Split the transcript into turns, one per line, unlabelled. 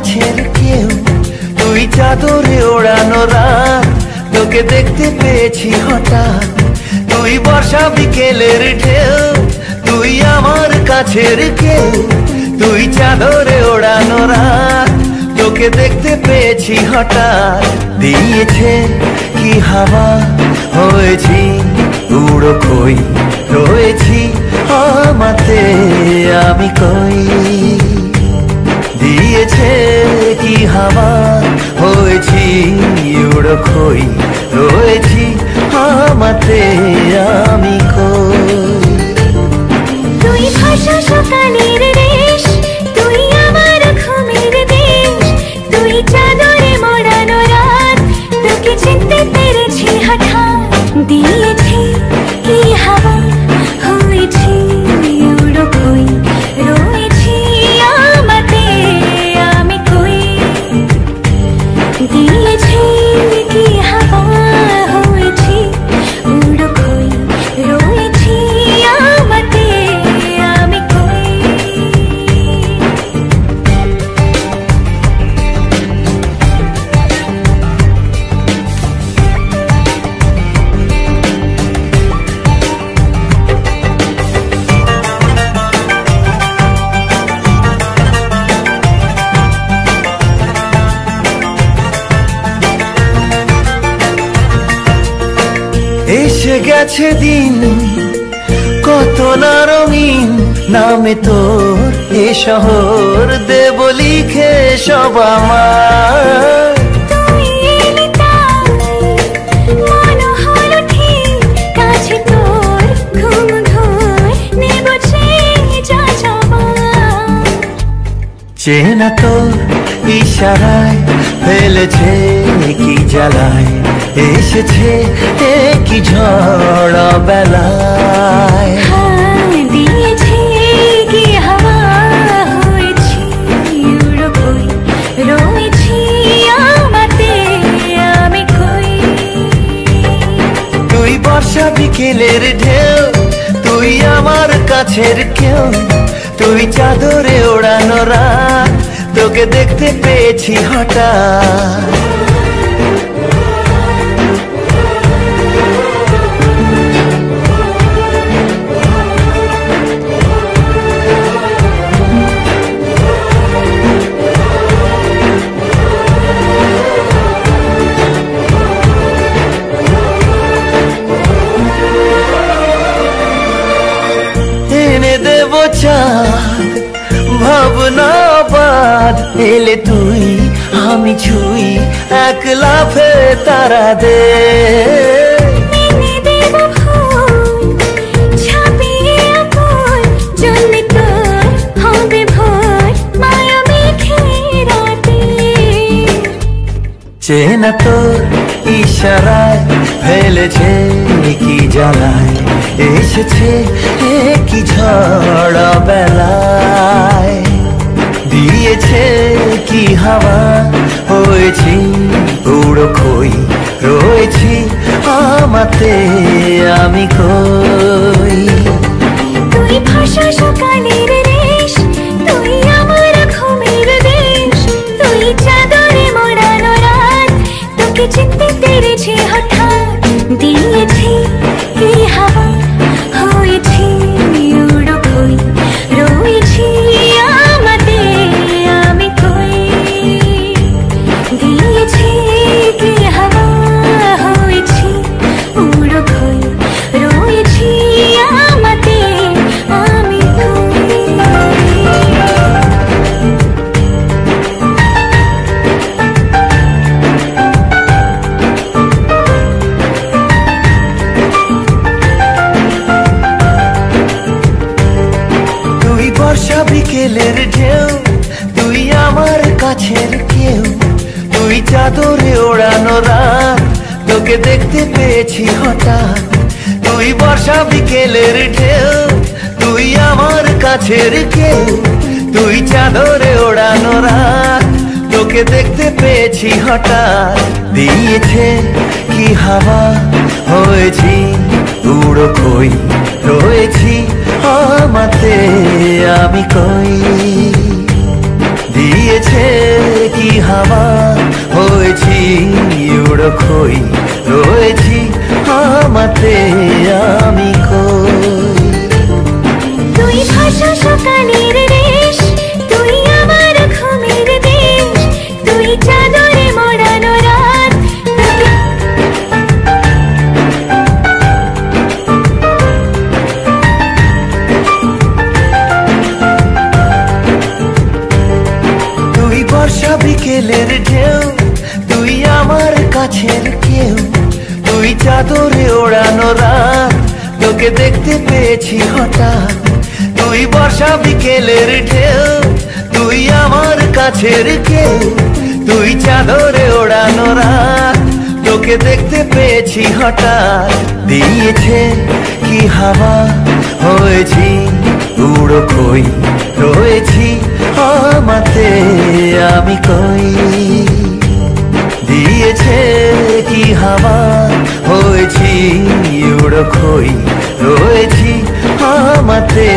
কাছের কেউ, তুই চাদরে ওড়ানো রাত, তোকে দেখতে পেয়েছি হঠাৎ। তুই বর্ষা বিকেলের ঢেউ, তুই আমার কাছের কেউ, তুই চাদরে ওড়ানো রাত, তোকে দেখতে পেয়েছি হঠাৎ। দিয়েছে কি হাওয়া, হয়েছি উড়ো কই, রয়েছি আমাতে আমি কই। দিয়েছে কি হাওয়া, হয়েছি উড়ো কই, রয়েছি আমাতে আমি কই।
তুই ভাষা সকালের দেশ, তুই আমার ঘুমের দেশ, তুই চাদরে মোড়ানো রাত, তোকে চিনতে পেরেছি হঠাৎ। দিয়েছি কি হাওয়া, হয়েছি উড়ো কই, রয়েছি আমাতে আমি কই। দিয়েছি কি হাওয়া, হয়েছি উড়ো কই, রয়েছি আমাতে আমি কই।
এসে গেছে দিন কত না রঙিন, নামে তোর এ শহর দেব লিখে সব আমার।
তুই এলি তাই মন হলো ঠিক, কাছে তোর ঘুম ঘুর নেব যা যাবার।
চেনা তোর ইশারায় ফেলেছে কি জ্বালায়, এসেছে কি ঝড় বেলায়।
দিয়েছি কি হাওয়া, হয়েছি উড়ো কই, রয়েছি আমাতে আমি কই।
তুই বর্ষা বিকেলের ঢেউ, তুই আমার কাছের কেউ, তুই চাদরে ওড়ানো রাত, তোকে দেখতে পেয়েছি হঠাৎ। এনে দেব চাঁদ ভাবনা বাদ, এলে তুই আমি ছুই এক লাফে তারা দে।
এনে দেব ফুল ছাপিয়ে আপন, জন্মে তোর হবে ভোর মায়া মেঘে রাতে।
চেনা তোর ইশারায় ফেলেছে কি জ্বালায়, এসেছে কি ঝড় বেলায়। দিয়েছে কি হাওয়া, হয়েছি উড়ো কই, রয়েছি আমাতে আমি কই।
তুই ভাষা সকালের দেশ, তুই আমার ঘুমের দেশ, তুই চাদরে মোড়ানো রাত, তোকে চিনতে পেরেছি হঠাৎ। দিয়েছি কি হাওয়া, হয়েছি উড়ো কই, রয়েছি আমাতে আমি কই। দিয়েছি কি হাওয়া, হয়েছি উড়ো কই, রয়েছি আমাতে আমি কই।
তুই বর্ষা বিকেলের ঢেউ, তুই আমার কাছের কেউ, তুই চাদরে ওড়ানো রাত, তোকে দেখতে পেয়েছি হঠাৎ। তুই বর্ষা বিকেলের ঢেউ, তুই আমার কাছের কেউ, তুই চাদরে ওড়ানো রাত, তোকে দেখতে পেয়েছি হঠাৎ। দিয়েছে কি হাওয়া, হয়েছি উড়ো কই, রয়েছি আমাতে আমি কই। দিয়েছে কি হাওয়া হয়েছি উড়ো খই রয়েছি আমাতে আমি কই।
তুই ভাষা সকালের রেশ, তুই আমার ঘুমের দেশ, তুই চাদরে মোড়ানো রাত।
তুই বর্ষা বিকেলের ঢেউ, তুই আমার কাছের কেউ, তুই চাদরে ওড়ানো রাত, তোকে দেখতে পেয়েছি হঠাৎ। তুই বর্ষা বিকেলের ঢেউ, তুই আমার কাছের কেউ, তুই চাদরে ওড়ানো রাত, তোকে দেখতে পেয়েছি হঠাৎ। দিয়েছে কি হাওয়া হয়েছি উড়ো খই রয়েছি আমাতে আমি কই। দিয়েছে কি হাওয়া হয়েছি উড়ো খই রয়েছি আমাতে